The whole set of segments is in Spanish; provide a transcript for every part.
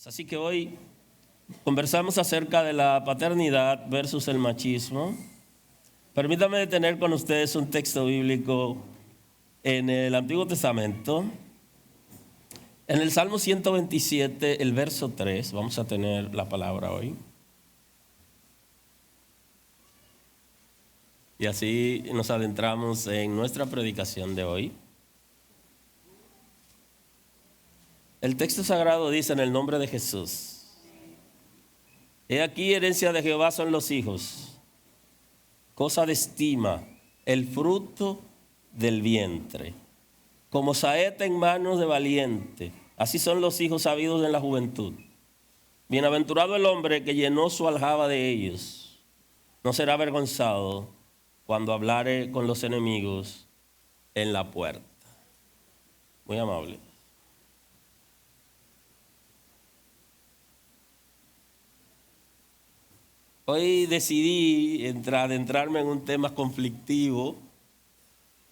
Así que hoy conversamos acerca de la paternidad versus el machismo. Permítame detener con ustedes un texto bíblico en el Antiguo Testamento. En el Salmo 127, el verso 3, vamos a tener la palabra hoy. Y así nos adentramos en nuestra predicación de hoy. El texto sagrado dice en el nombre de Jesús: He aquí, herencia de Jehová son los hijos, cosa de estima, el fruto del vientre. Como saeta en manos de valiente, así son los hijos sabidos en la juventud. Bienaventurado el hombre que llenó su aljaba de ellos. No será avergonzado cuando hablare con los enemigos en la puerta. Muy amable. Hoy decidí adentrarme en un tema conflictivo,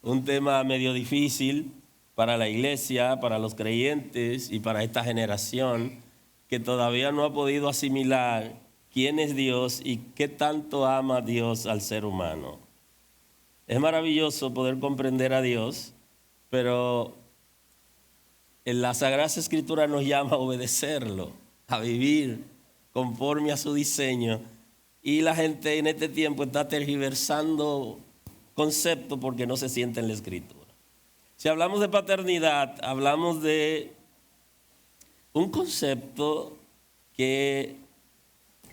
un tema medio difícil para la iglesia, para los creyentes y para esta generación que todavía no ha podido asimilar quién es Dios y qué tanto ama Dios al ser humano. Es maravilloso poder comprender a Dios, pero en la Sagrada Escritura nos llama a obedecerlo, a vivir conforme a su diseño. Y la gente en este tiempo está tergiversando conceptos porque no se siente en la Escritura. Si hablamos de paternidad, hablamos de un concepto que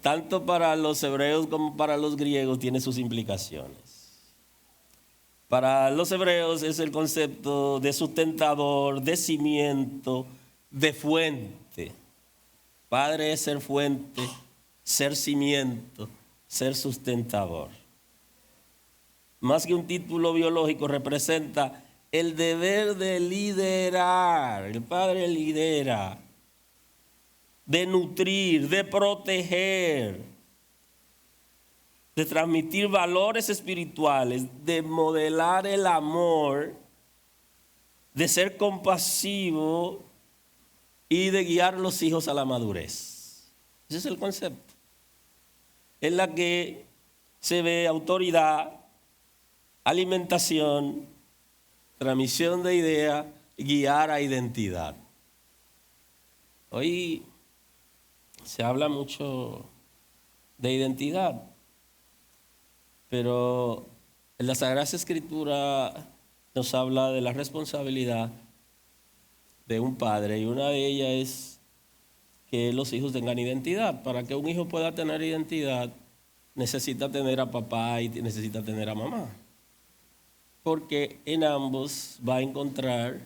tanto para los hebreos como para los griegos tiene sus implicaciones. Para los hebreos es el concepto de sustentador, de cimiento, de fuente. Padre es ser fuente, ser cimiento, ser sustentador. Más que un título biológico, representa el deber de liderar. El padre lidera, de nutrir, de proteger, de transmitir valores espirituales, de modelar el amor, de ser compasivo y de guiar a los hijos a la madurez. Ese es el concepto. En la que se ve autoridad, alimentación, transmisión de idea, guiar a identidad. Hoy se habla mucho de identidad, pero en la Sagrada Escritura nos habla de la responsabilidad de un padre, y una de ellas es que los hijos tengan identidad. Para que un hijo pueda tener identidad, necesita tener a papá y necesita tener a mamá. Porque en ambos va a encontrar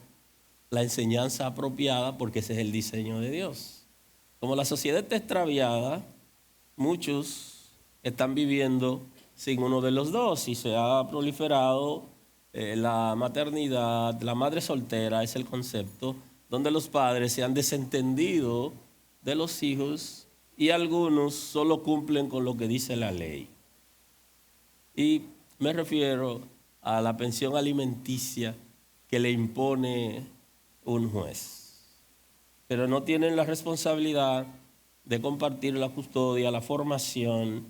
la enseñanza apropiada, porque ese es el diseño de Dios. Como la sociedad está extraviada, muchos están viviendo sin uno de los dos y se ha proliferado la maternidad, la madre soltera es el concepto, donde los padres se han desentendido de los hijos y algunos solo cumplen con lo que dice la ley. Y me refiero a la pensión alimenticia que le impone un juez. Pero no tienen la responsabilidad de compartir la custodia, la formación,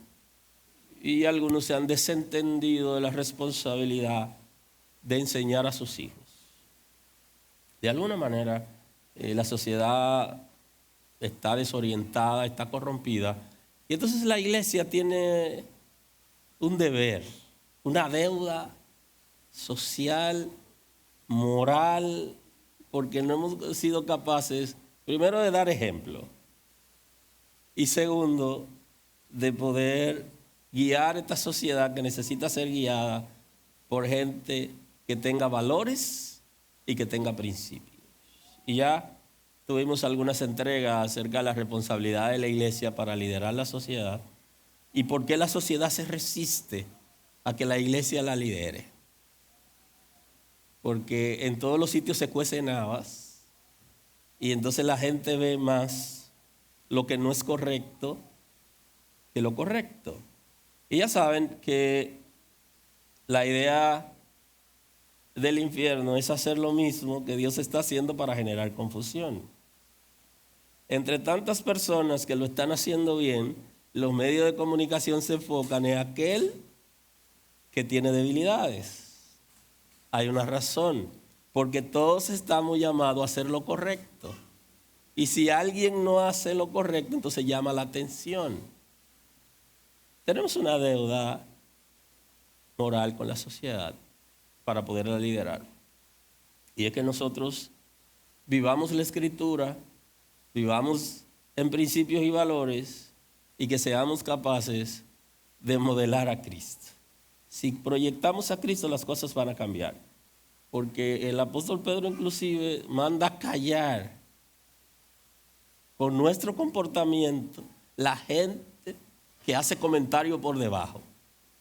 y algunos se han desentendido de la responsabilidad de enseñar a sus hijos. De alguna manera, la sociedad está desorientada, está corrompida. Y entonces la iglesia tiene un deber, una deuda social, moral, porque no hemos sido capaces, primero, de dar ejemplo, y segundo, de poder guiar esta sociedad que necesita ser guiada por gente que tenga valores y que tenga principios. Y ya tuvimos algunas entregas acerca de la responsabilidad de la iglesia para liderar la sociedad y por qué la sociedad se resiste a que la iglesia la lidere. Porque en todos los sitios se cuecen habas y entonces la gente ve más lo que no es correcto que lo correcto. Y ya saben que la idea del infierno es hacer lo mismo que Dios está haciendo para generar confusión. entre tantas personas que lo están haciendo bien, los medios de comunicación se enfocan en aquel que tiene debilidades. Hay una razón, porque todos estamos llamados a hacer lo correcto. Y si alguien no hace lo correcto, entonces llama la atención. Tenemos una deuda moral con la sociedad para poderla liderar. Y es que nosotros vivamos la Escritura, vivamos en principios y valores y que seamos capaces de modelar a Cristo. Si proyectamos a Cristo, las cosas van a cambiar. Porque el apóstol Pedro inclusive manda callar con nuestro comportamiento la gente que hace comentario por debajo.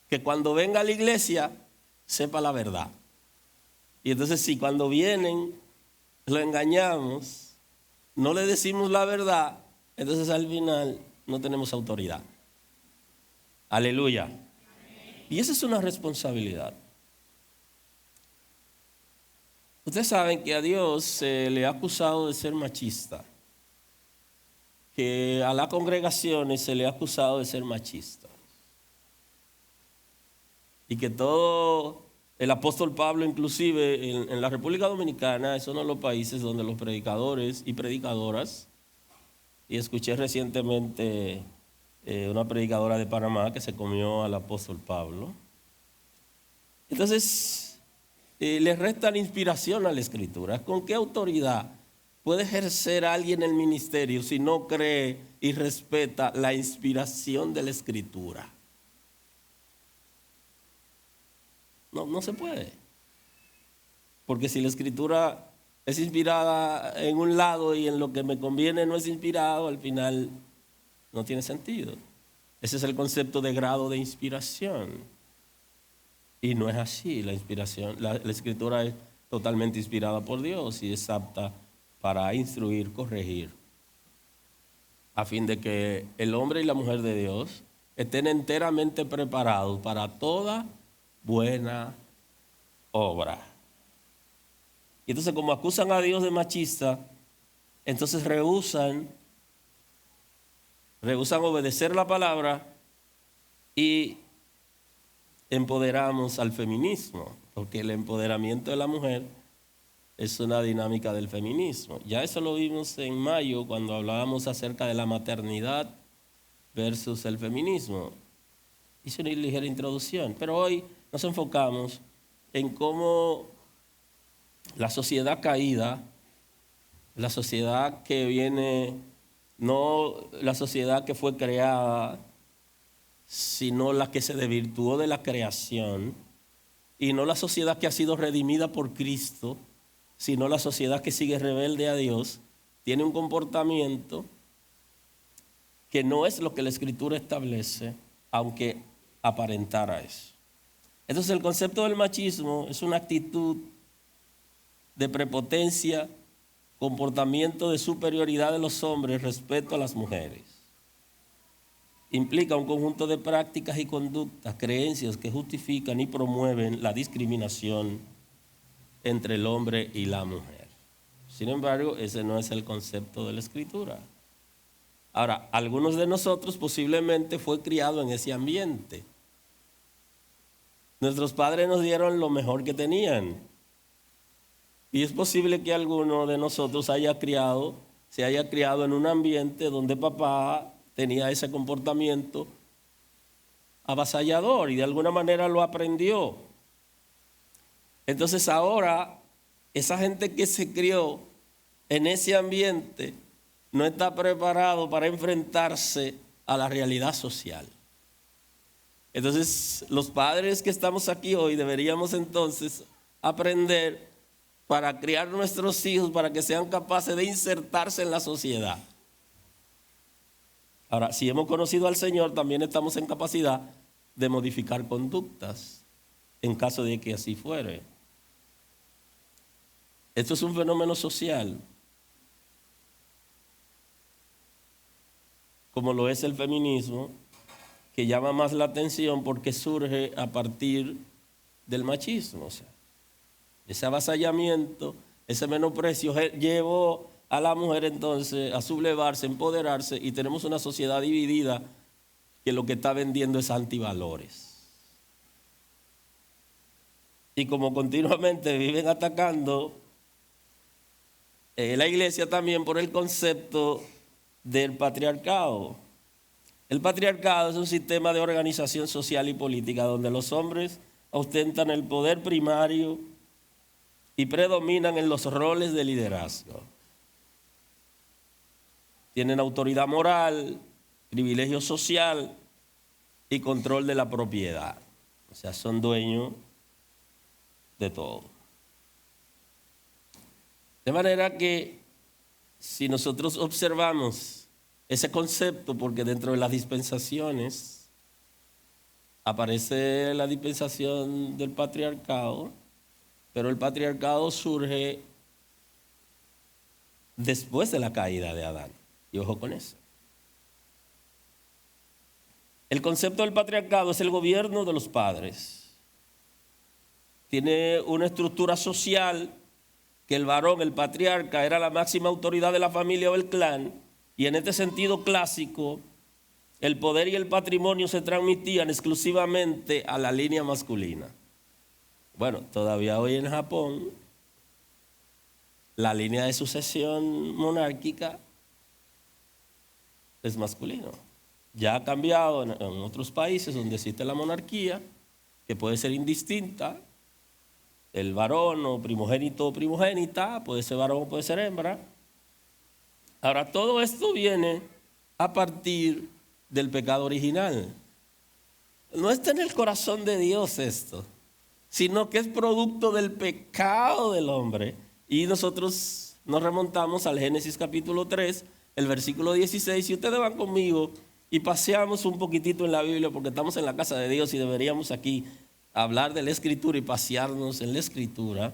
Que cuando venga a la iglesia sepa la verdad. Y entonces si cuando vienen lo engañamos, no le decimos la verdad, entonces al final no tenemos autoridad. Aleluya. Y esa es una responsabilidad. Ustedes saben que a Dios se le ha acusado de ser machista. Que a las congregaciones se le ha acusado de ser machista. Y que todo el apóstol Pablo, inclusive en la República Dominicana, es uno de los países donde los predicadores y predicadoras, y escuché recientemente una predicadora de Panamá que se comió al apóstol Pablo. Entonces, le restan inspiración a la Escritura. ¿Con qué autoridad puede ejercer alguien el ministerio si no cree y respeta la inspiración de la Escritura? No se puede. Porque si la Escritura es inspirada en un lado y en lo que me conviene no es inspirado, al final no tiene sentido. Ese es el concepto de grado de inspiración. Y no es así. La inspiración, la Escritura es totalmente inspirada por Dios y es apta para instruir, corregir, a fin de que el hombre y la mujer de Dios estén enteramente preparados para toda buena obra. Y entonces, como acusan a Dios de machista, entonces rehusan obedecer la palabra y empoderamos al feminismo, porque el empoderamiento de la mujer es una dinámica del feminismo. Ya eso lo vimos en mayo cuando hablábamos acerca de la maternidad versus el feminismo. Hice una ligera introducción, pero hoy nos enfocamos en cómo la sociedad caída, la sociedad que viene, no la sociedad que fue creada, sino la que se desvirtuó de la creación, y no la sociedad que ha sido redimida por Cristo, sino la sociedad que sigue rebelde a Dios, tiene un comportamiento que no es lo que la Escritura establece, aunque aparentara eso. Entonces el concepto del machismo es una actitud de prepotencia, comportamiento de superioridad de los hombres respecto a las mujeres. Implica un conjunto de prácticas y conductas, creencias que justifican y promueven la discriminación entre el hombre y la mujer. Sin embargo, ese no es el concepto de la Escritura. Ahora, algunos de nosotros posiblemente fue criado en ese ambiente. Nuestros padres nos dieron lo mejor que tenían. Y es posible que alguno de nosotros se haya criado en un ambiente donde papá tenía ese comportamiento avasallador y de alguna manera lo aprendió. Entonces ahora, esa gente que se crió en ese ambiente no está preparado para enfrentarse a la realidad social. Entonces, los padres que estamos aquí hoy deberíamos entonces aprender para criar nuestros hijos para que sean capaces de insertarse en la sociedad. Ahora, si hemos conocido al Señor, también estamos en capacidad de modificar conductas en caso de que así fuere. Esto es un fenómeno social, como lo es el feminismo, que llama más la atención porque surge a partir del machismo. O sea, ese avasallamiento, ese menosprecio llevó a la mujer entonces a sublevarse, empoderarse, y tenemos una sociedad dividida que lo que está vendiendo es antivalores. Y como continuamente viven atacando la iglesia también por el concepto del patriarcado. El patriarcado es un sistema de organización social y política donde los hombres ostentan el poder primario y predominan en los roles de liderazgo. Tienen autoridad moral, privilegio social y control de la propiedad. O sea, son dueños de todo. De manera que si nosotros observamos ese concepto, porque dentro de las dispensaciones aparece la dispensación del patriarcado, pero el patriarcado surge después de la caída de Adán. Y ojo con eso. El concepto del patriarcado es el gobierno de los padres. Tiene una estructura social que el varón, el patriarca, era la máxima autoridad de la familia o el clan, y en este sentido clásico, el poder y el patrimonio se transmitían exclusivamente a la línea masculina. Bueno, todavía hoy en Japón, la línea de sucesión monárquica es masculino. Ya ha cambiado en otros países donde existe la monarquía, que puede ser indistinta. El varón o primogénito o primogénita, puede ser varón o puede ser hembra. Ahora, todo esto viene a partir del pecado original. No está en el corazón de Dios esto, sino que es producto del pecado del hombre. Y nosotros nos remontamos al Génesis capítulo 3, el versículo 16. Si ustedes van conmigo y paseamos un poquitito en la Biblia, porque estamos en la casa de Dios y deberíamos aquí hablar de la Escritura y pasearnos en la Escritura.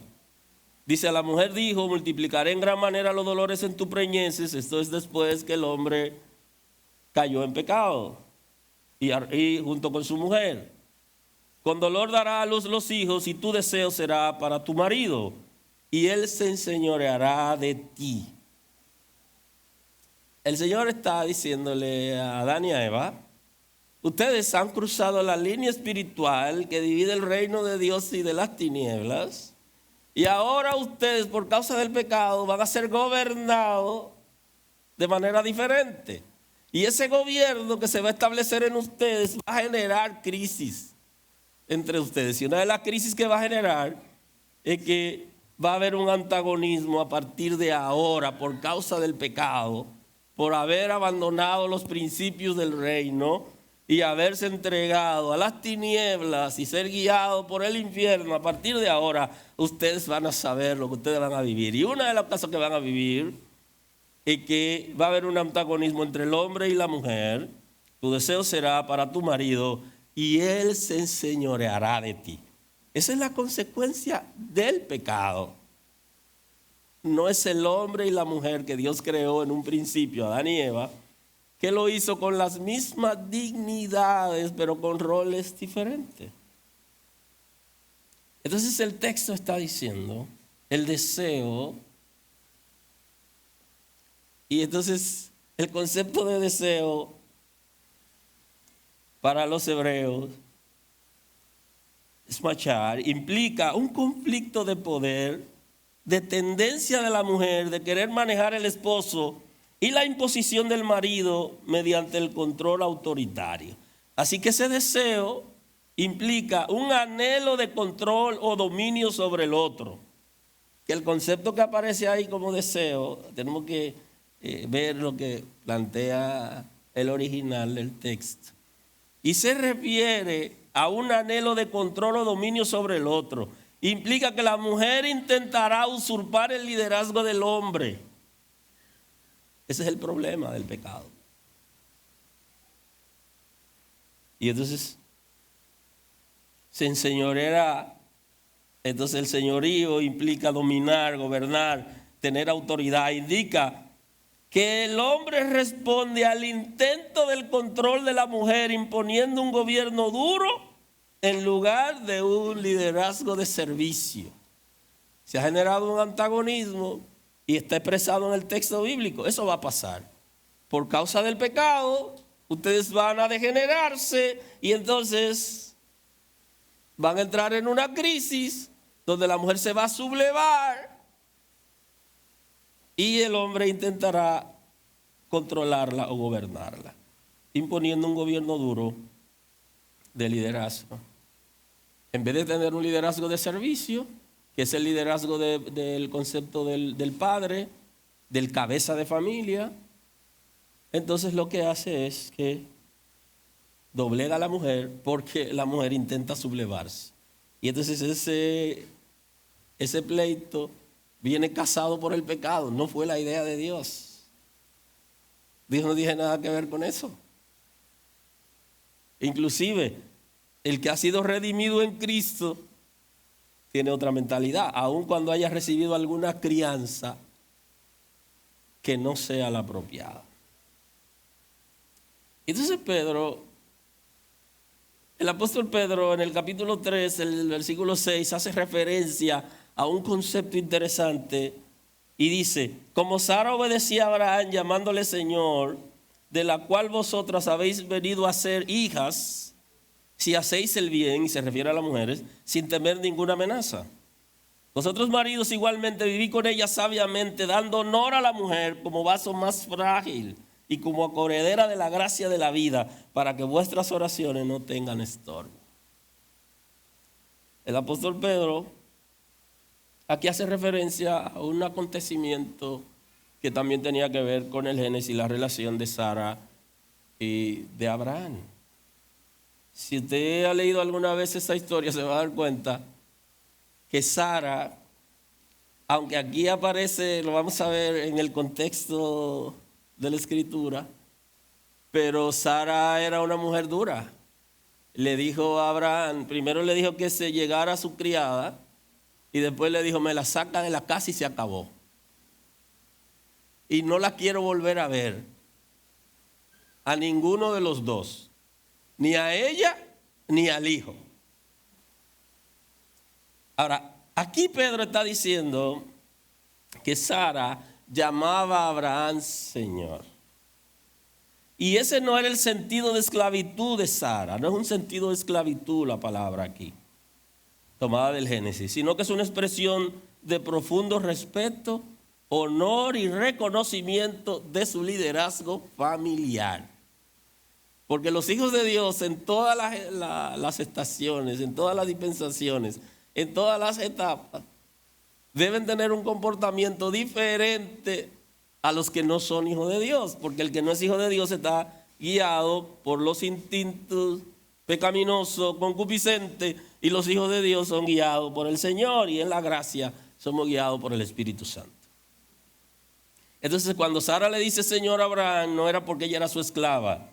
Dice, la mujer dijo, multiplicaré en gran manera los dolores en tu preñeces. Esto es después que el hombre cayó en pecado y junto con su mujer. Con dolor dará a luz los hijos y tu deseo será para tu marido y él se enseñoreará de ti. El Señor está diciéndole a Adán y a Eva, ustedes han cruzado la línea espiritual que divide el reino de Dios y de las tinieblas, y ahora ustedes por causa del pecado van a ser gobernados de manera diferente. Y ese gobierno que se va a establecer en ustedes va a generar crisis entre ustedes. Y una de las crisis que va a generar es que va a haber un antagonismo a partir de ahora por causa del pecado, por haber abandonado los principios del reino y haberse entregado a las tinieblas y ser guiado por el infierno. A partir de ahora ustedes van a saber lo que ustedes van a vivir. Y una de las cosas que van a vivir es que va a haber un antagonismo entre el hombre y la mujer. Tu deseo será para tu marido y él se enseñoreará de ti. Esa es la consecuencia del pecado. No es el hombre y la mujer que Dios creó en un principio, Adán y Eva, que lo hizo con las mismas dignidades, pero con roles diferentes. Entonces el texto está diciendo, el deseo, y entonces el concepto de deseo para los hebreos, smachar, implica un conflicto de poder, de tendencia de la mujer, de querer manejar el esposo y la imposición del marido mediante el control autoritario. Así que ese deseo implica un anhelo de control o dominio sobre el otro. Que el concepto que aparece ahí como deseo, tenemos que ver lo que plantea el original del texto. Y se refiere a un anhelo de control o dominio sobre el otro. Implica que la mujer intentará usurpar el liderazgo del hombre. Ese es el problema del pecado. Y entonces se enseñoreará. Entonces el señorío implica dominar, gobernar, tener autoridad. Indica que el hombre responde al intento del control de la mujer imponiendo un gobierno duro en lugar de un liderazgo de servicio. Se ha generado un antagonismo Y está expresado en el texto bíblico. Eso va a pasar. Por causa del pecado, ustedes van a degenerarse y entonces van a entrar en una crisis donde la mujer se va a sublevar y el hombre intentará controlarla o gobernarla, imponiendo un gobierno duro de liderazgo. En vez de tener un liderazgo de servicio, que es el liderazgo del concepto del padre, del cabeza de familia, entonces lo que hace es que doblega a la mujer porque la mujer intenta sublevarse. Y entonces ese pleito viene casado por el pecado. No fue la idea de Dios. Dios no tiene nada que ver con eso. Inclusive, el que ha sido redimido en Cristo tiene otra mentalidad, aun cuando haya recibido alguna crianza que no sea la apropiada. Entonces el apóstol Pedro en el capítulo 3, el versículo 6, hace referencia a un concepto interesante y dice: como Sara obedecía a Abraham llamándole Señor, de la cual vosotras habéis venido a ser hijas, si hacéis el bien, y se refiere a las mujeres, sin temer ninguna amenaza. Vosotros maridos igualmente vivid con ella sabiamente, dando honor a la mujer como vaso más frágil y como acorredera de la gracia de la vida, para que vuestras oraciones no tengan estorbo. El apóstol Pedro aquí hace referencia a un acontecimiento que también tenía que ver con el Génesis, la relación de Sara y de Abraham. Si usted ha leído alguna vez esta historia, se va a dar cuenta que Sara, aunque aquí aparece, lo vamos a ver en el contexto de la escritura, pero Sara era una mujer dura. Le dijo a Abraham, primero le dijo que se llegara a su criada y después le dijo: me la saca de la casa y se acabó. Y no la quiero volver a ver a ninguno de los dos, ni a ella ni al hijo. Ahora, aquí Pedro está diciendo que Sara llamaba a Abraham Señor. Y ese no era el sentido de esclavitud de Sara, no es un sentido de esclavitud la palabra aquí, tomada del Génesis, sino que es una expresión de profundo respeto, honor y reconocimiento de su liderazgo familiar. Porque los hijos de Dios en todas las estaciones, en todas las dispensaciones, en todas las etapas, deben tener un comportamiento diferente a los que no son hijos de Dios, porque el que no es hijo de Dios está guiado por los instintos pecaminosos, concupiscentes, y los hijos de Dios son guiados por el Señor, y en la gracia somos guiados por el Espíritu Santo. Entonces, cuando Sara le dice Señor a Abraham, no era porque ella era su esclava,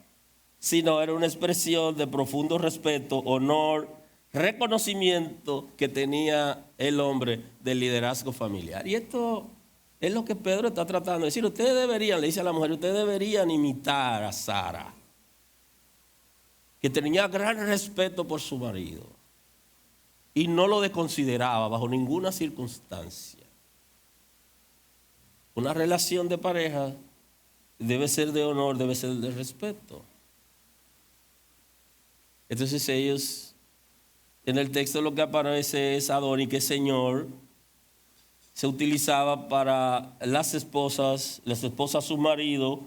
sino era una expresión de profundo respeto, honor, reconocimiento que tenía el hombre del liderazgo familiar. Y esto es lo que Pedro está tratando de decir. Ustedes deberían, le dice a la mujer, ustedes deberían imitar a Sara, que tenía gran respeto por su marido y no lo desconsideraba bajo ninguna circunstancia. Una relación de pareja debe ser de honor, debe ser de respeto. Entonces ellos, en el texto lo que aparece es Adoni, que Señor se utilizaba para las esposas a su marido,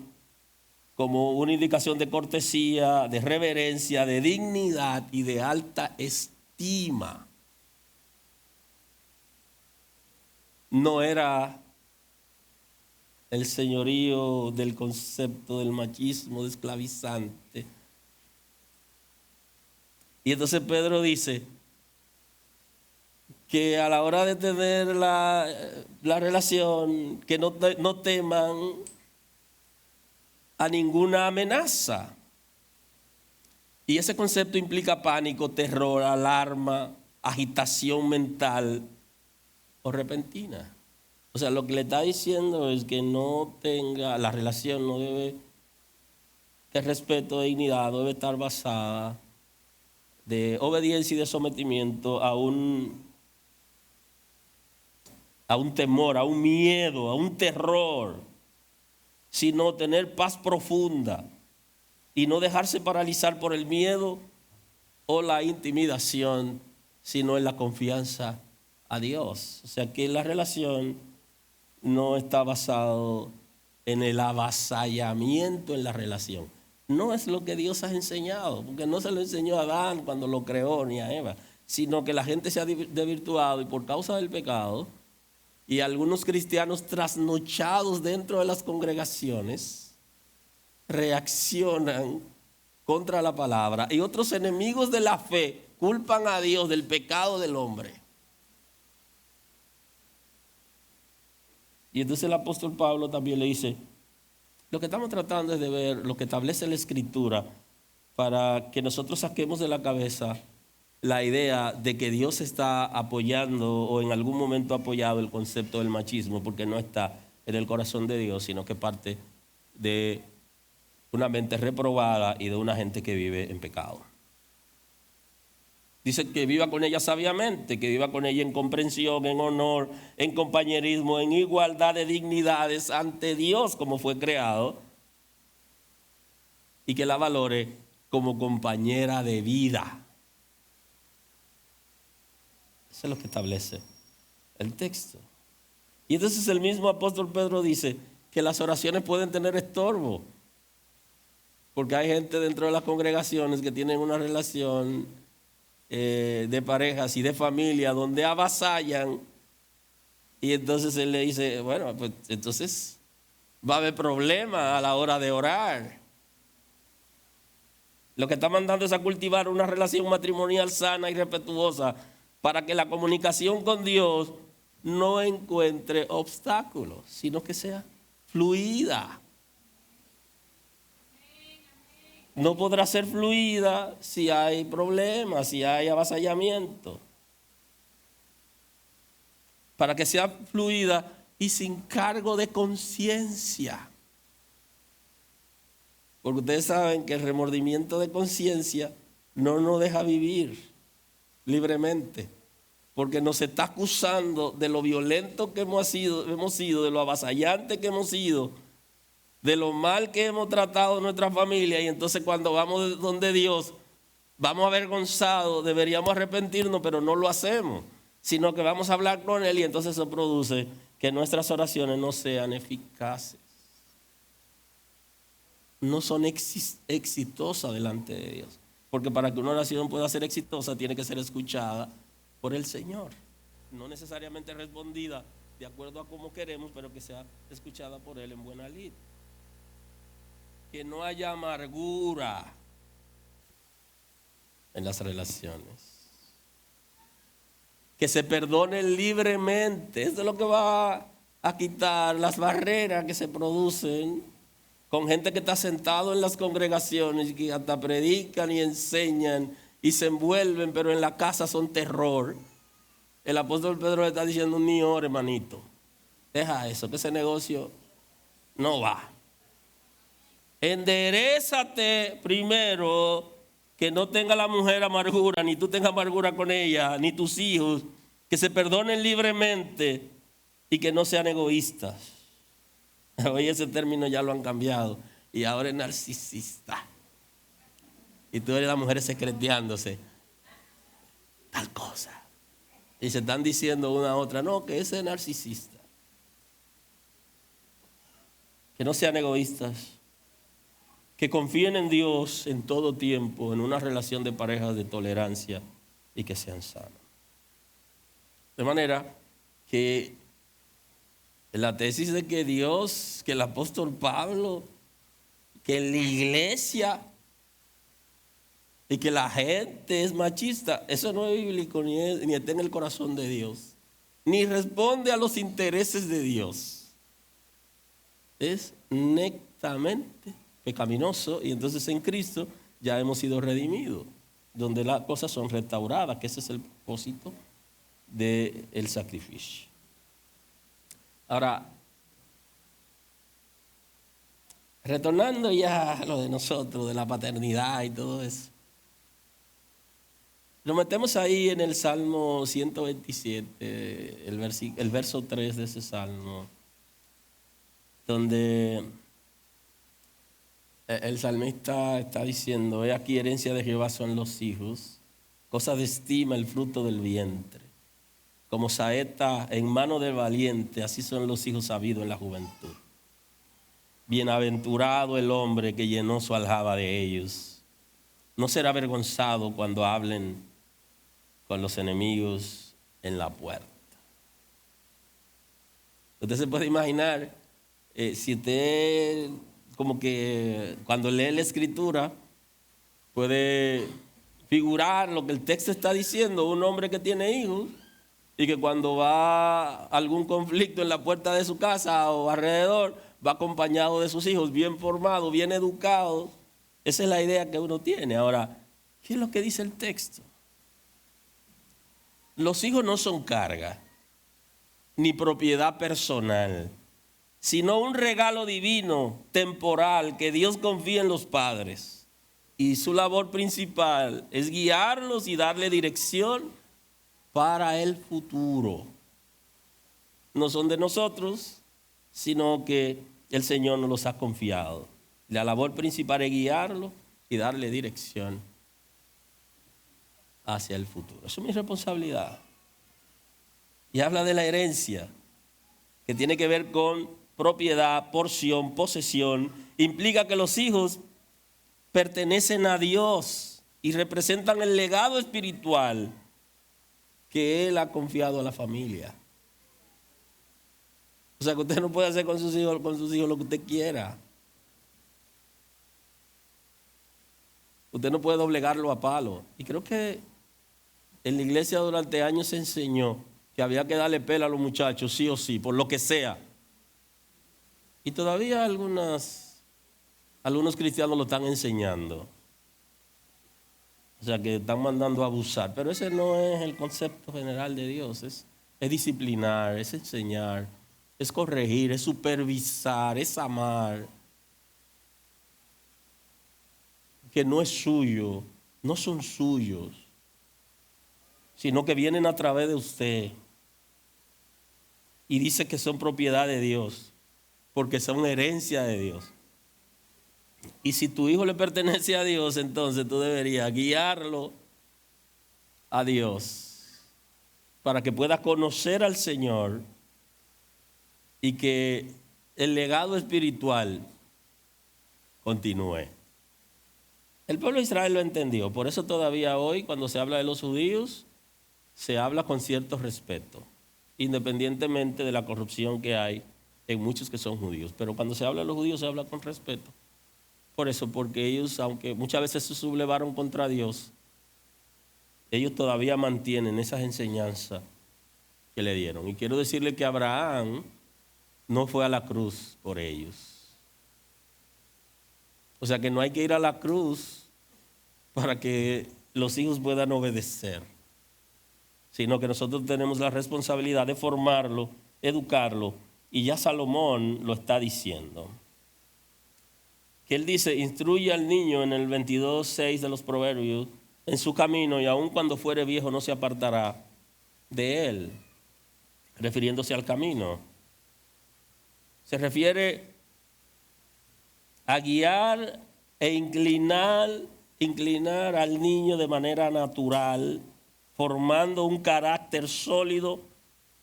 como una indicación de cortesía, de reverencia, de dignidad y de alta estima. No era el señorío del concepto del machismo de esclavizante. Y entonces Pedro dice que a la hora de tener la relación, que no teman a ninguna amenaza. Y ese concepto implica pánico, terror, alarma, agitación mental o repentina. O sea, lo que le está diciendo es que no tenga, la relación no debe, de respeto, de dignidad, no debe estar basada de obediencia y de sometimiento a un a un temor, a un miedo, a un terror, sino tener paz profunda y no dejarse paralizar por el miedo o la intimidación, sino en la confianza a Dios. O sea que la relación no está basado en el avasallamiento en la relación. No es lo que Dios ha enseñado, porque no se lo enseñó a Adán cuando lo creó ni a Eva, sino que la gente se ha desvirtuado y por causa del pecado y algunos cristianos trasnochados dentro de las congregaciones reaccionan contra la palabra y otros enemigos de la fe culpan a Dios del pecado del hombre. Y entonces el apóstol Pablo también le dice, lo que estamos tratando es de ver lo que establece la Escritura para que nosotros saquemos de la cabeza la idea de que Dios está apoyando o en algún momento ha apoyado el concepto del machismo, porque no está en el corazón de Dios, sino que parte de una mente reprobada y de una gente que vive en pecado. Dice que viva con ella sabiamente, que viva con ella en comprensión, en honor, en compañerismo, en igualdad de dignidades ante Dios como fue creado, y que la valore como compañera de vida. Eso es lo que establece el texto. Y entonces el mismo apóstol Pedro dice que las oraciones pueden tener estorbo, porque hay gente dentro de las congregaciones que tienen una relación de parejas y de familia donde avasallan, y entonces él le dice, bueno, pues entonces va a haber problema a la hora de orar. Lo que está mandando es a cultivar una relación matrimonial sana y respetuosa para que la comunicación con Dios no encuentre obstáculos, sino que sea fluida. No podrá ser fluida si hay problemas, si hay avasallamiento. Para que sea fluida y sin cargo de conciencia. Porque ustedes saben que el remordimiento de conciencia no nos deja vivir libremente. Porque nos está acusando de lo violento que hemos sido, de lo avasallante que hemos sido, de lo mal que hemos tratado a nuestra familia, y entonces cuando vamos donde Dios, vamos avergonzados, deberíamos arrepentirnos, pero no lo hacemos, sino que vamos a hablar con Él, y entonces eso produce que nuestras oraciones no sean eficaces, no son exitosas delante de Dios, porque para que una oración pueda ser exitosa tiene que ser escuchada por el Señor, no necesariamente respondida de acuerdo a cómo queremos, pero que sea escuchada por Él en buena lid. Que no haya amargura en las relaciones. Que se perdonen libremente. Eso es lo que va a quitar las barreras que se producen con gente que está sentado en las congregaciones y que hasta predican y enseñan y se envuelven, pero en la casa son terror. El apóstol Pedro le está diciendo, ni ore, hermanito. Deja eso, que ese negocio no va. Enderézate primero, que no tenga la mujer amargura, ni tú tengas amargura con ella, ni tus hijos, que se perdonen libremente y que no sean egoístas. Hoy ese término ya lo han cambiado y ahora es narcisista. Y tú eres la mujer secreteándose tal cosa. Y se están diciendo una a otra, no, que ese es narcisista. Que no sean egoístas. Que confíen en Dios en todo tiempo, en una relación de pareja de tolerancia y que sean sanos. De manera que la tesis de que Dios, que el apóstol Pablo, que la iglesia y que la gente es machista, eso no es bíblico ni está en el corazón de Dios, ni responde a los intereses de Dios. Es netamente pecaminoso, y entonces en Cristo ya hemos sido redimidos, donde las cosas son restauradas, que ese es el propósito del sacrificio. Ahora, retornando ya a lo de nosotros, de la paternidad y todo eso, Lo metemos ahí en el Salmo 127, el verso 3 de ese Salmo, donde el salmista está diciendo: he aquí, herencia de Jehová son los hijos, cosa de estima el fruto del vientre. Como saeta en mano del valiente, así son los hijos sabidos en la juventud. Bienaventurado el hombre que llenó su aljaba de ellos. No será avergonzado cuando hablen con los enemigos en la puerta. Usted se puede imaginar, si usted como que cuando lee la escritura puede figurar lo que el texto está diciendo, un hombre que tiene hijos y que cuando va a algún conflicto en la puerta de su casa o alrededor, va acompañado de sus hijos, bien formados, bien educados. Esa es la idea que uno tiene. Ahora, ¿qué es lo que dice el texto? Los hijos no son carga, ni propiedad personal, sino un regalo divino, temporal, que Dios confía en los padres. Y su labor principal es guiarlos y darle dirección para el futuro. No son de nosotros, sino que el Señor nos los ha confiado. La labor principal es guiarlos y darle dirección hacia el futuro. Eso es mi responsabilidad. Y habla de la herencia, que tiene que ver con propiedad, porción, posesión. Implica que los hijos pertenecen a Dios y representan el legado espiritual que Él ha confiado a la familia. O sea que usted no puede hacer con sus hijos lo que usted quiera. Usted no puede doblegarlo a palo. Y creo que en la iglesia durante años se enseñó que había que darle pela a los muchachos, sí o sí, por lo que sea. Y todavía algunos cristianos lo están enseñando. O sea que están mandando a abusar. Pero ese no es el concepto general de Dios. Es disciplinar, es enseñar, es corregir, es supervisar, es amar. Que no es suyo, no son suyos, sino que vienen a través de usted. Y dice que son propiedad de Dios, porque son herencia de Dios. Y si tu hijo le pertenece a Dios, entonces tú deberías guiarlo a Dios para que pueda conocer al Señor y que el legado espiritual continúe. El pueblo de Israel lo entendió, por eso todavía hoy cuando se habla de los judíos, se habla con cierto respeto, independientemente de la corrupción que hay en muchos que son judíos. Pero cuando se habla de los judíos se habla con respeto. Por eso, porque ellos, aunque muchas veces se sublevaron contra Dios, ellos todavía mantienen esas enseñanzas que le dieron. Y quiero decirle que Abraham no fue a la cruz por ellos. O sea que no hay que ir a la cruz para que los hijos puedan obedecer, sino que nosotros tenemos la responsabilidad de formarlo, educarlo, y ya Salomón lo está diciendo. Que él dice: instruye al niño en el 22:6 de los Proverbios en su camino, y aun cuando fuere viejo no se apartará de él, refiriéndose al camino. Se refiere a guiar e inclinar al niño de manera natural, formando un carácter sólido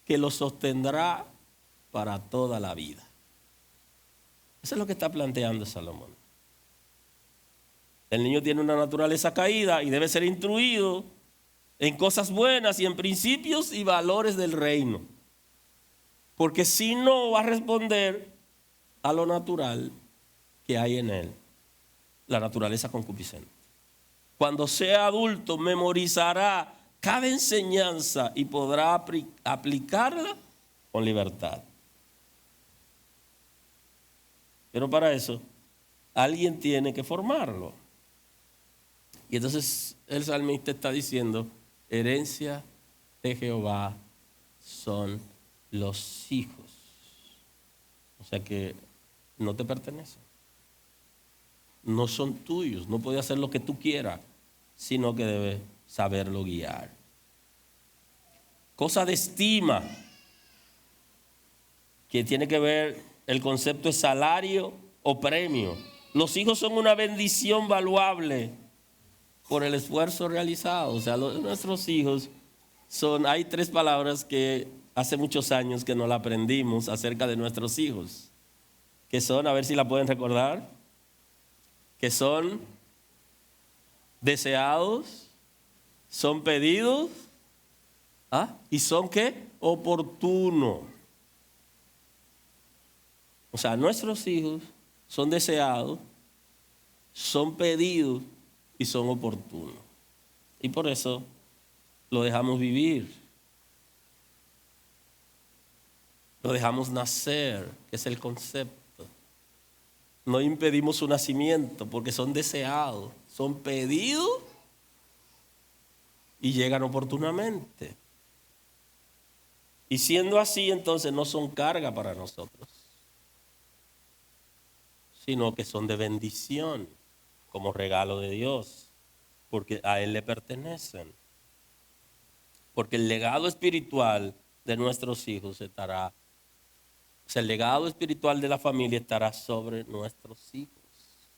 que lo sostendrá para toda la vida. Eso es lo que está planteando Salomón. El niño tiene una naturaleza caída y debe ser instruido en cosas buenas y en principios y valores del reino. Porque si no, va a responder a lo natural que hay en él, la naturaleza concupiscente. Cuando sea adulto, memorizará cada enseñanza y podrá aplicarla con libertad. Pero para eso, alguien tiene que formarlo. Y entonces el salmista está diciendo: herencia de Jehová son los hijos. O sea que no te pertenecen. No son tuyos. No puedes hacer lo que tú quieras, sino que debes saberlo guiar. Cosa de estima, que tiene que ver, el concepto es salario o premio. Los hijos son una bendición valuable por el esfuerzo realizado. O sea, nuestros hijos son, hay 3 palabras que hace muchos años que no la aprendimos acerca de nuestros hijos, que son, a ver si la pueden recordar, que son deseados, son pedidos, y son ¿qué? Oportunos. O sea, nuestros hijos son deseados, son pedidos y son oportunos. Y por eso lo dejamos vivir. Lo dejamos nacer, que es el concepto. No impedimos su nacimiento porque son deseados, son pedidos y llegan oportunamente. Y siendo así, entonces no son carga para nosotros, sino que son de bendición, como regalo de Dios, porque a Él le pertenecen. Porque el legado espiritual de nuestros hijos estará, o sea, el legado espiritual de la familia estará sobre nuestros hijos.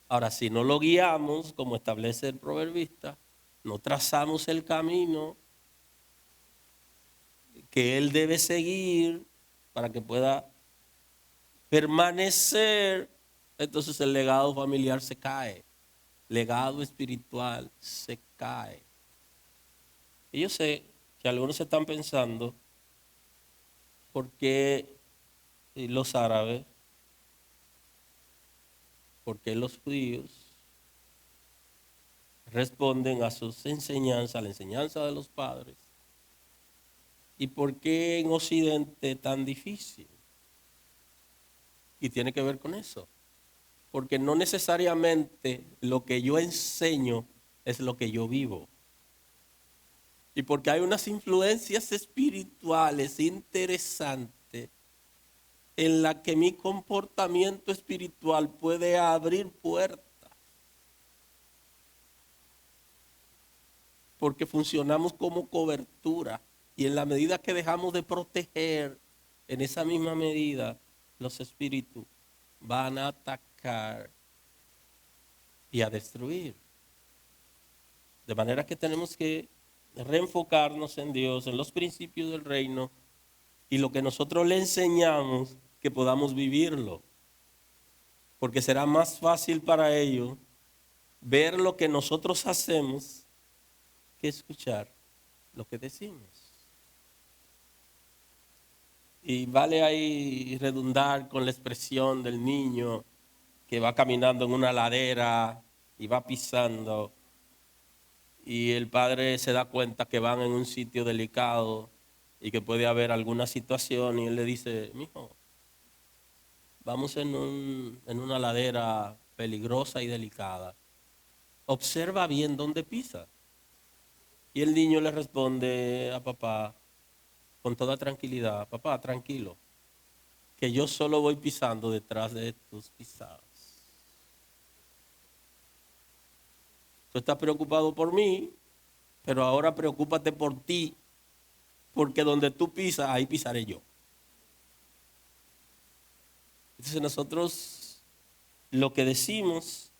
Ahora, si no lo guiamos, como establece el proverbista, no trazamos el camino que él debe seguir para que pueda permanecer, entonces el legado familiar se cae, legado espiritual se cae. Y yo sé que algunos están pensando, ¿por qué los árabes? ¿Por qué los judíos responden a sus enseñanzas, a la enseñanza de los padres? ¿Y por qué en Occidente tan difícil? Y tiene que ver con eso. Porque no necesariamente lo que yo enseño es lo que yo vivo. Y porque hay unas influencias espirituales interesantes en las que mi comportamiento espiritual puede abrir puertas. Porque funcionamos como cobertura. Y en la medida que dejamos de proteger, en esa misma medida, los espíritus van a atacar y a destruir. De manera que tenemos que reenfocarnos en Dios, en los principios del reino, y lo que nosotros le enseñamos, que podamos vivirlo. Porque será más fácil para ellos ver lo que nosotros hacemos que escuchar lo que decimos. Y vale ahí redundar con la expresión del niño que va caminando en una ladera y va pisando, y el padre se da cuenta que van en un sitio delicado y que puede haber alguna situación, y él le dice: mijo, vamos en una ladera peligrosa y delicada, observa bien dónde pisa. Y el niño le responde a papá con toda tranquilidad: papá, tranquilo, que yo solo voy pisando detrás de tus pisadas. Tú estás preocupado por mí, pero ahora preocúpate por ti, porque donde tú pisas, ahí pisaré yo. Entonces nosotros lo que decimos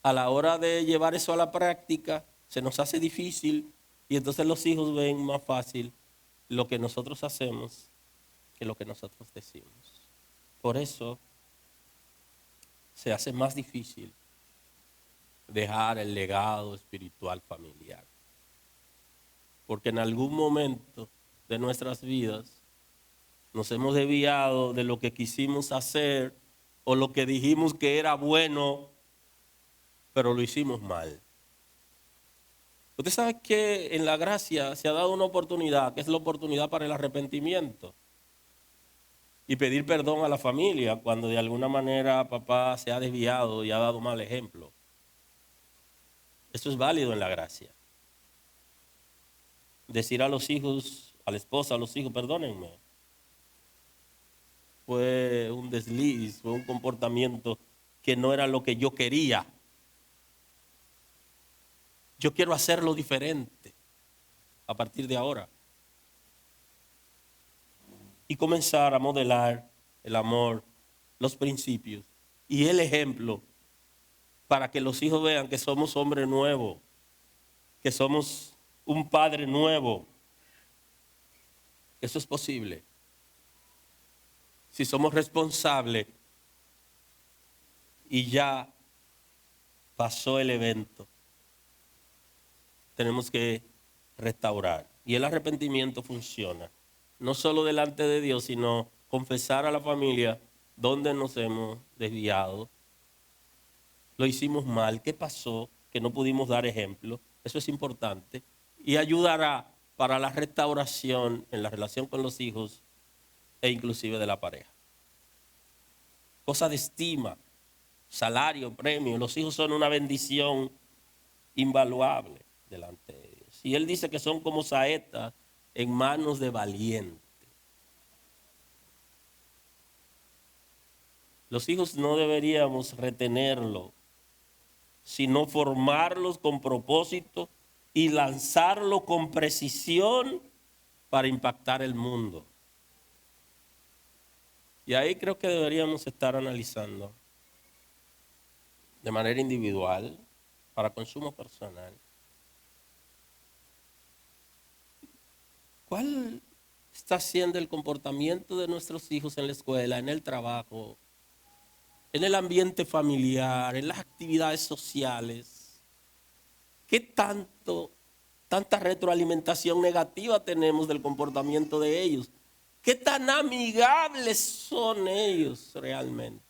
a la hora de llevar eso a la práctica se nos hace difícil, y entonces los hijos ven más fácil lo que nosotros hacemos que lo que nosotros decimos. Por eso se hace más difícil dejar el legado espiritual familiar. Porque en algún momento de nuestras vidas nos hemos desviado de lo que quisimos hacer o lo que dijimos que era bueno, pero lo hicimos mal. Usted sabe que en la gracia se ha dado una oportunidad, que es la oportunidad para el arrepentimiento y pedir perdón a la familia cuando de alguna manera papá se ha desviado y ha dado mal ejemplo. Esto es válido en la gracia. Decir a los hijos, a la esposa, a los hijos: perdónenme, fue un desliz, fue un comportamiento que no era lo que yo quería. Yo quiero hacerlo diferente a partir de ahora. Y comenzar a modelar el amor, los principios y el ejemplo para que los hijos vean que somos hombres nuevos, que somos un padre nuevo. Eso es posible si somos responsables y ya pasó el evento. Tenemos que restaurar. Y el arrepentimiento funciona. No solo delante de Dios, sino confesar a la familia dónde nos hemos desviado. Lo hicimos mal. ¿Qué pasó? Que no pudimos dar ejemplo. Eso es importante. Y ayudará para la restauración en la relación con los hijos e inclusive de la pareja. Cosa de estima, salario, premio. Los hijos son una bendición invaluable delante de Dios. Y Él dice que son como saetas en manos de valientes. Los hijos no deberíamos retenerlos, sino formarlos con propósito y lanzarlos con precisión para impactar el mundo. Y ahí creo que deberíamos estar analizando de manera individual, para consumo personal, ¿cuál está siendo el comportamiento de nuestros hijos en la escuela, en el trabajo, en el ambiente familiar, en las actividades sociales? ¿Qué tanta retroalimentación negativa tenemos del comportamiento de ellos? ¿Qué tan amigables son ellos realmente?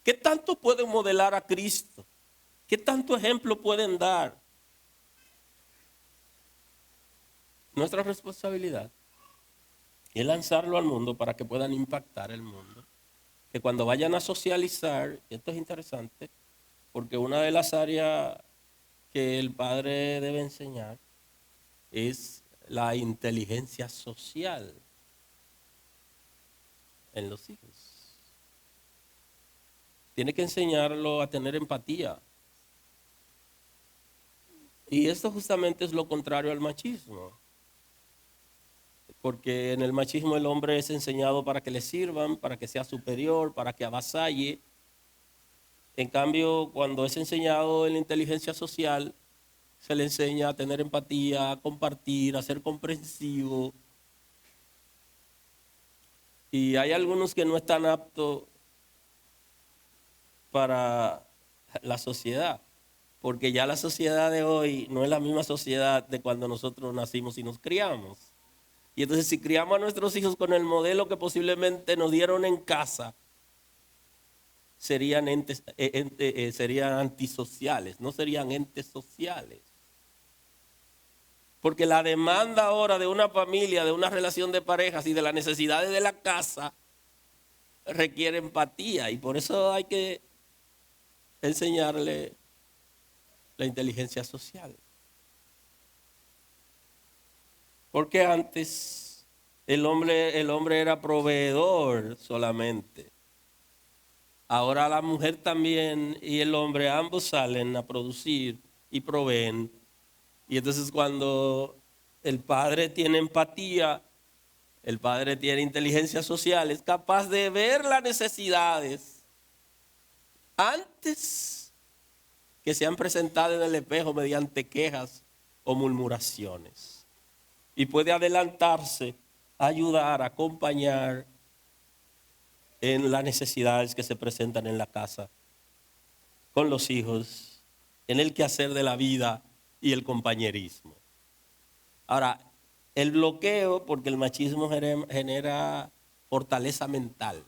¿Qué tanto pueden modelar a Cristo? ¿Qué tanto ejemplo pueden dar? Nuestra responsabilidad es lanzarlo al mundo para que puedan impactar el mundo. Que cuando vayan a socializar, esto es interesante, porque una de las áreas que el padre debe enseñar es la inteligencia social en los hijos. Tiene que enseñarlo a tener empatía. Y esto justamente es lo contrario al machismo. Porque en el machismo el hombre es enseñado para que le sirvan, para que sea superior, para que avasalle. En cambio, cuando es enseñado en la inteligencia social, se le enseña a tener empatía, a compartir, a ser comprensivo. Y hay algunos que no están aptos para la sociedad, porque ya la sociedad de hoy no es la misma sociedad de cuando nosotros nacimos y nos criamos. Y entonces si criamos a nuestros hijos con el modelo que posiblemente nos dieron en casa, serían antisociales, no serían entes sociales. Porque la demanda ahora de una familia, de una relación de parejas y de las necesidades de la casa requiere empatía. Y por eso hay que enseñarle la inteligencia social. Porque antes el hombre era proveedor solamente. Ahora la mujer también y el hombre ambos salen a producir y proveen. Y entonces cuando el padre tiene empatía, el padre tiene inteligencia social, es capaz de ver las necesidades antes que sean presentadas en el espejo mediante quejas o murmuraciones. Y puede adelantarse, ayudar, acompañar en las necesidades que se presentan en la casa, con los hijos, en el quehacer de la vida y el compañerismo. Ahora, el bloqueo, porque el machismo genera fortaleza mental,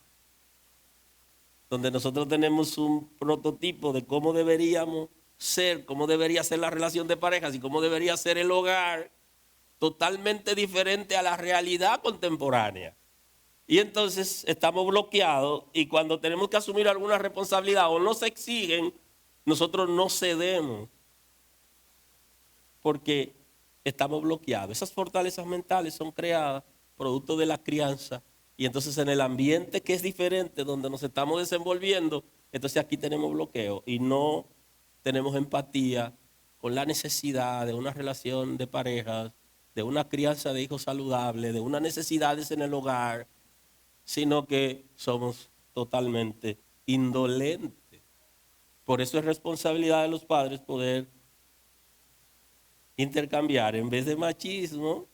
donde nosotros tenemos un prototipo de cómo deberíamos ser, cómo debería ser la relación de parejas y cómo debería ser el hogar, totalmente diferente a la realidad contemporánea. Y entonces estamos bloqueados y cuando tenemos que asumir alguna responsabilidad o nos exigen, nosotros no cedemos porque estamos bloqueados. Esas fortalezas mentales son creadas producto de la crianza y entonces en el ambiente que es diferente donde nos estamos desenvolviendo, entonces aquí tenemos bloqueo y no tenemos empatía, con la necesidad de una relación de parejas, de una crianza de hijos saludable, de unas necesidades en el hogar, sino que somos totalmente indolentes. Por eso es responsabilidad de los padres poder intercambiar, en vez de machismo,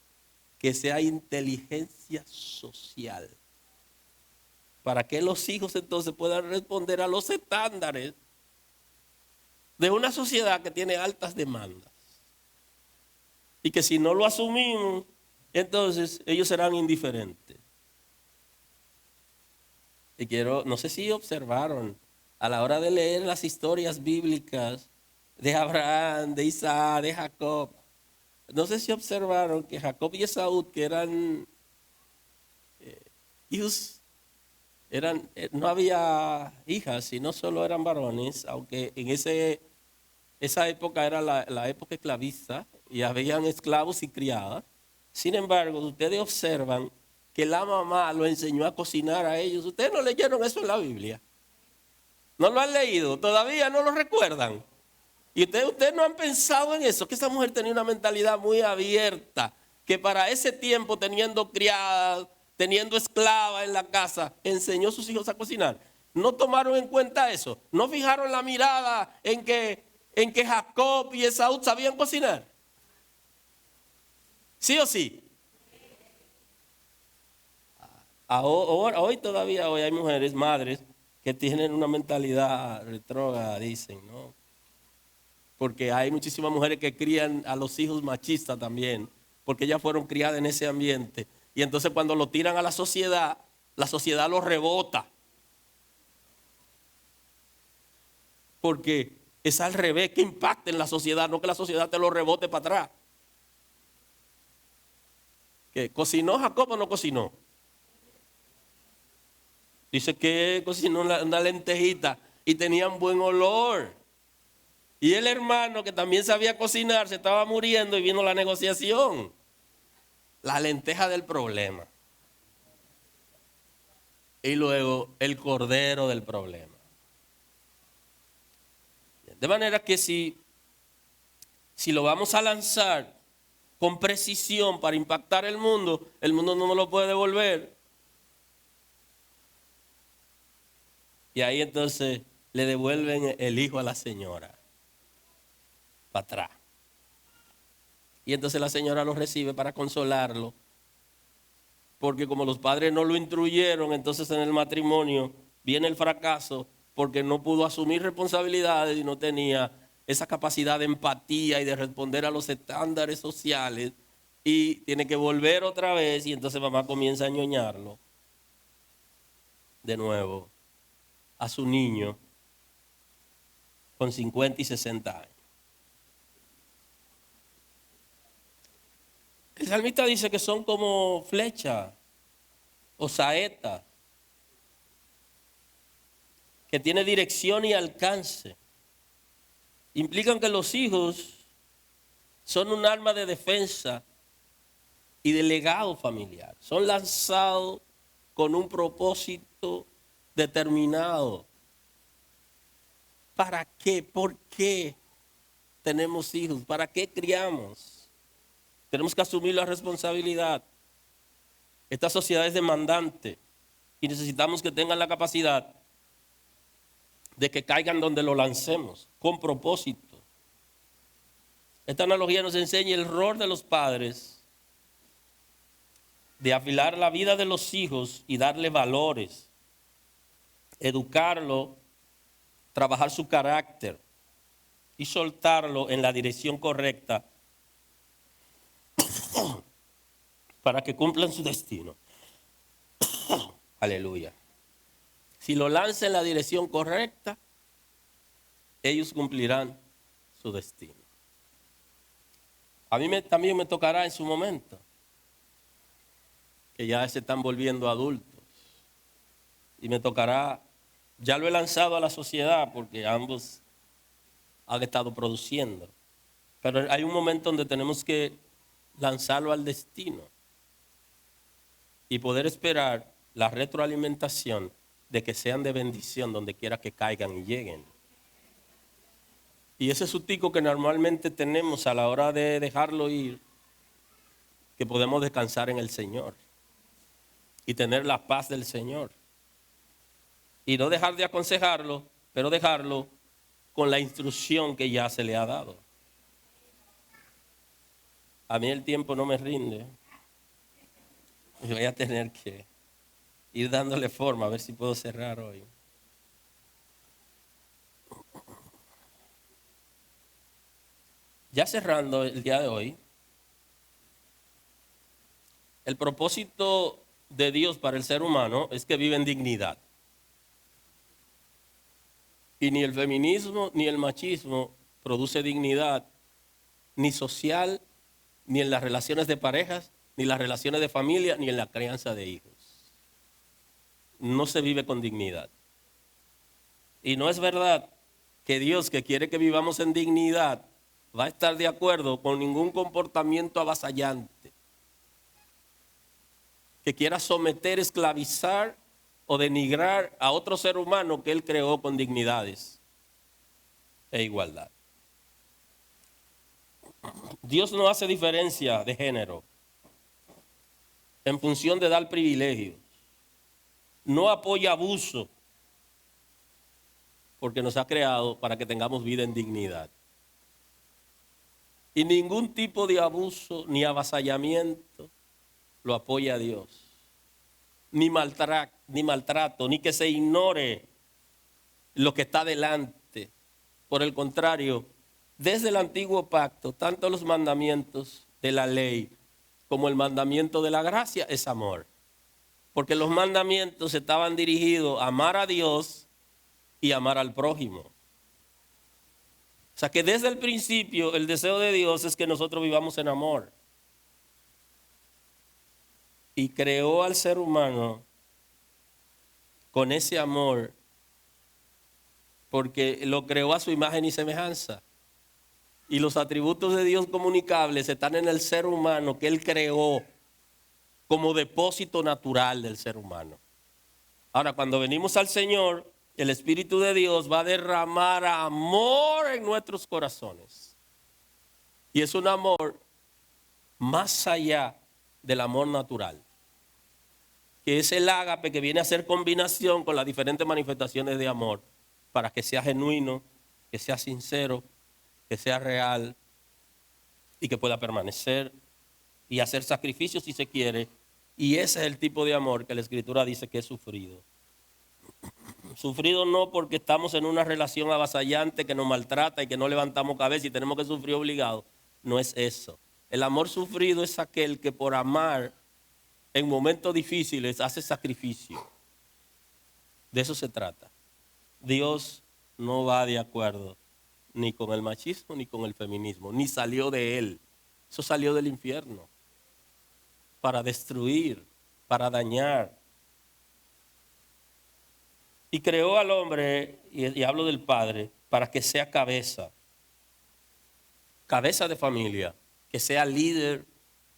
que sea inteligencia social. Para que los hijos entonces puedan responder a los estándares de una sociedad que tiene altas demandas. Y que si no lo asumimos, entonces ellos serán indiferentes. Y no sé si observaron, a la hora de leer las historias bíblicas de Abraham, de Isaac, de Jacob, no sé si observaron que Jacob y Esaú, que eran hijos, no había hijas, sino solo eran varones, aunque en esa época era la época esclavista y habían esclavos y criadas. Sin embargo, ustedes observan que la mamá lo enseñó a cocinar a ellos. Ustedes no leyeron eso en la Biblia. No lo han leído, todavía no lo recuerdan. Y ustedes no han pensado en eso, que esa mujer tenía una mentalidad muy abierta, que para ese tiempo, teniendo criadas, teniendo esclavas en la casa, enseñó a sus hijos a cocinar. No tomaron en cuenta eso, no fijaron la mirada en que Jacob y Esaú sabían cocinar. ¿Sí o sí? Hoy todavía hay mujeres, madres, que tienen una mentalidad retrógrada, dicen, ¿no? Porque hay muchísimas mujeres que crían a los hijos machistas también, porque ellas fueron criadas en ese ambiente. Y entonces cuando lo tiran a la sociedad los rebota. Porque es al revés, que impacta en la sociedad, no que la sociedad te lo rebote para atrás. ¿Que cocinó Jacob o no cocinó? Dice que cocinó una lentejita y tenían buen olor. Y el hermano que también sabía cocinar se estaba muriendo y vino la negociación. La lenteja del problema. Y luego el cordero del problema. De manera que si lo vamos a lanzar con precisión para impactar el mundo no nos lo puede devolver. Y ahí entonces le devuelven el hijo a la señora. Para atrás. Y entonces la señora lo recibe para consolarlo. Porque como los padres no lo instruyeron, entonces en el matrimonio viene el fracaso porque no pudo asumir responsabilidades y no tenía esa capacidad de empatía y de responder a los estándares sociales. Y tiene que volver otra vez y entonces mamá comienza a ñoñarlo de nuevo a su niño con 50 y 60 años. El salmista dice que son como flechas o saetas, que tiene dirección y alcance. Implican que los hijos son un arma de defensa y de legado familiar. Son lanzados con un propósito determinado. ¿Para qué? ¿Por qué tenemos hijos? ¿Para qué criamos? Tenemos que asumir la responsabilidad. Esta sociedad es demandante y necesitamos que tengan la capacidad de que caigan donde lo lancemos, con propósito. Esta analogía nos enseña el rol de los padres de afilar la vida de los hijos y darle valores, educarlo, trabajar su carácter y soltarlo en la dirección correcta para que cumplan su destino. Aleluya. Si lo lanza en la dirección correcta, ellos cumplirán su destino. A mí también me tocará en su momento, que ya se están volviendo adultos. Y me tocará, ya lo he lanzado a la sociedad porque ambos han estado produciendo. Pero hay un momento donde tenemos que lanzarlo al destino y poder esperar la retroalimentación de que sean de bendición donde quiera que caigan y lleguen. Y ese sustico que normalmente tenemos a la hora de dejarlo ir, que podemos descansar en el Señor y tener la paz del Señor. Y no dejar de aconsejarlo, pero dejarlo con la instrucción que ya se le ha dado. A mí el tiempo no me rinde. Y voy a tener que ir dándole forma a ver si puedo cerrar hoy. Ya cerrando el día de hoy, el propósito de Dios para el ser humano es que vive en dignidad. Y ni el feminismo ni el machismo produce dignidad, ni social, ni en las relaciones de parejas, ni las relaciones de familia, ni en la crianza de hijos. No se vive con dignidad. Y no es verdad que Dios, que quiere que vivamos en dignidad, va a estar de acuerdo con ningún comportamiento avasallante que quiera someter, esclavizar o denigrar a otro ser humano que Él creó con dignidades e igualdad. Dios no hace diferencia de género en función de dar privilegios. No apoya abuso porque nos ha creado para que tengamos vida en dignidad. Y ningún tipo de abuso ni avasallamiento lo apoya Dios. Ni maltrato, ni que se ignore lo que está delante. Por el contrario, desde el antiguo pacto, tanto los mandamientos de la ley como el mandamiento de la gracia es amor. Porque los mandamientos estaban dirigidos a amar a Dios y amar al prójimo. O sea que desde el principio el deseo de Dios es que nosotros vivamos en amor. Y creó al ser humano con ese amor porque lo creó a su imagen y semejanza. Y los atributos de Dios comunicables están en el ser humano que Él creó como depósito natural del ser humano. Ahora, cuando venimos al Señor, el Espíritu de Dios va a derramar amor en nuestros corazones. Y es un amor más allá del amor natural, que es el ágape que viene a hacer combinación con las diferentes manifestaciones de amor para que sea genuino, que sea sincero, que sea real y que pueda permanecer y hacer sacrificios si se quiere. Y ese es el tipo de amor que la Escritura dice que es sufrido. Sufrido no porque estamos en una relación avasallante que nos maltrata y que no levantamos cabeza y tenemos que sufrir obligados. No es eso. El amor sufrido es aquel que por amar en momentos difíciles hace sacrificio. De eso se trata. Dios no va de acuerdo ni con el machismo ni con el feminismo, ni salió de él. Eso salió del infierno para destruir, para dañar. Y creó al hombre, y hablo del padre, para que sea cabeza de familia, que sea líder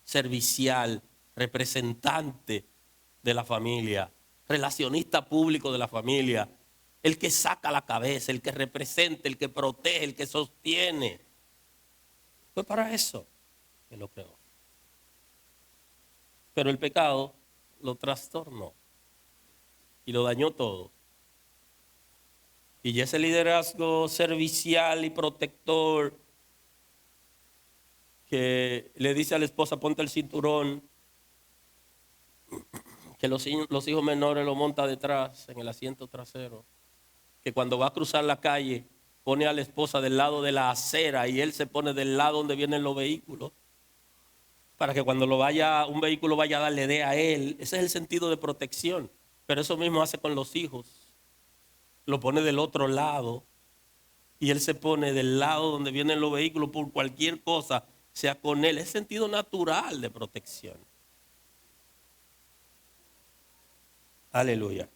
servicial, representante de la familia, relacionista público de la familia, el que saca la cabeza, el que representa, el que protege, el que sostiene. Fue para eso que lo creó. Pero el pecado lo trastornó y lo dañó todo. Y ese liderazgo servicial y protector que le dice a la esposa, ponte el cinturón, que los hijos menores lo monta detrás, en el asiento trasero, que cuando va a cruzar la calle pone a la esposa del lado de la acera y él se pone del lado donde vienen los vehículos, para que cuando un vehículo vaya a darle de a él. Ese es el sentido de protección. Pero eso mismo hace con los hijos. Lo pone del otro lado y él se pone del lado donde vienen los vehículos por cualquier cosa, sea con él. Es sentido natural de protección. Aleluya.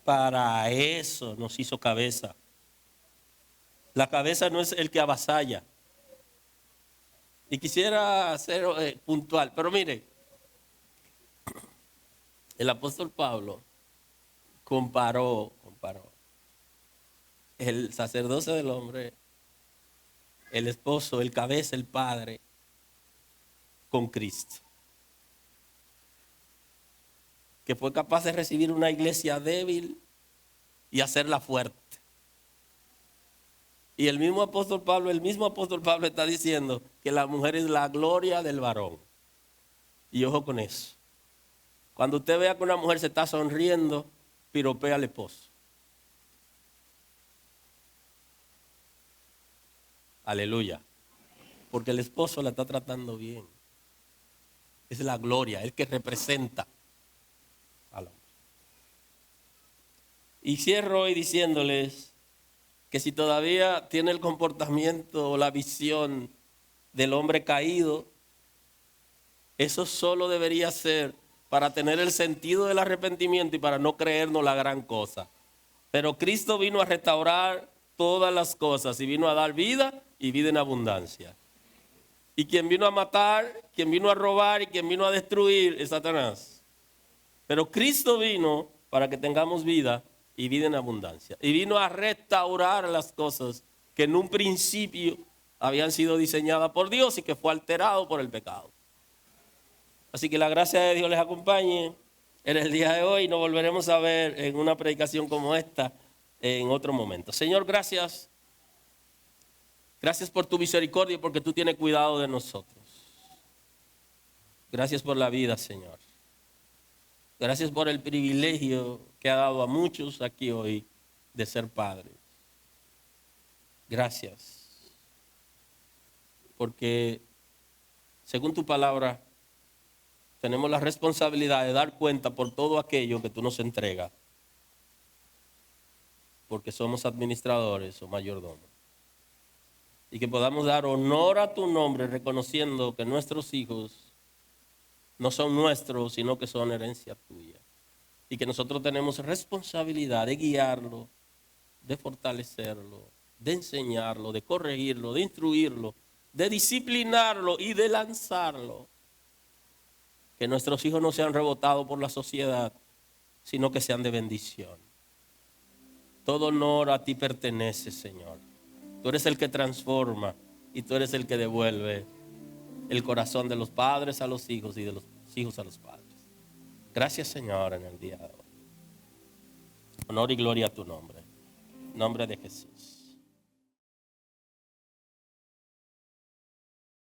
Para eso nos hizo cabeza. La cabeza no es el que avasalla. Y quisiera ser puntual, pero mire, el apóstol Pablo comparó el sacerdocio del hombre el esposo, el cabeza, el padre, con Cristo. Que fue capaz de recibir una iglesia débil y hacerla fuerte. Y el mismo apóstol Pablo está diciendo que la mujer es la gloria del varón. Y ojo con eso. Cuando usted vea que una mujer se está sonriendo, piropea al esposo. Aleluya. Porque el esposo la está tratando bien. Es la gloria, el que representa al hombre. Y cierro hoy diciéndoles que si todavía tiene el comportamiento o la visión del hombre caído, eso solo debería ser para tener el sentido del arrepentimiento y para no creernos la gran cosa. Pero Cristo vino a restaurar todas las cosas y vino a dar vida y vida en abundancia. Y quien vino a matar, quien vino a robar y quien vino a destruir es Satanás. Pero Cristo vino para que tengamos vida y vida en abundancia. Y vino a restaurar las cosas que en un principio habían sido diseñadas por Dios y que fue alterado por el pecado. Así que la gracia de Dios les acompañe en el día de hoy. Nos volveremos a ver en una predicación como esta en otro momento. Señor, gracias. Gracias por tu misericordia y porque tú tienes cuidado de nosotros. Gracias por la vida, Señor. Gracias por el privilegio que ha dado a muchos aquí hoy de ser padres. Gracias. Porque según tu palabra, tenemos la responsabilidad de dar cuenta por todo aquello que tú nos entregas. Porque somos administradores o mayordomos. Y que podamos dar honor a tu nombre reconociendo que nuestros hijos no son nuestros, sino que son herencia tuya. Y que nosotros tenemos responsabilidad de guiarlo, de fortalecerlo, de enseñarlo, de corregirlo, de instruirlo, de disciplinarlo y de lanzarlo. Que nuestros hijos no sean rebotados por la sociedad, sino que sean de bendición. Todo honor a ti pertenece, Señor. Tú eres el que transforma y tú eres el que devuelve el corazón de los padres a los hijos y de los hijos a los padres. Gracias, Señor, en el día de hoy. Honor y gloria a tu nombre. En nombre de Jesús.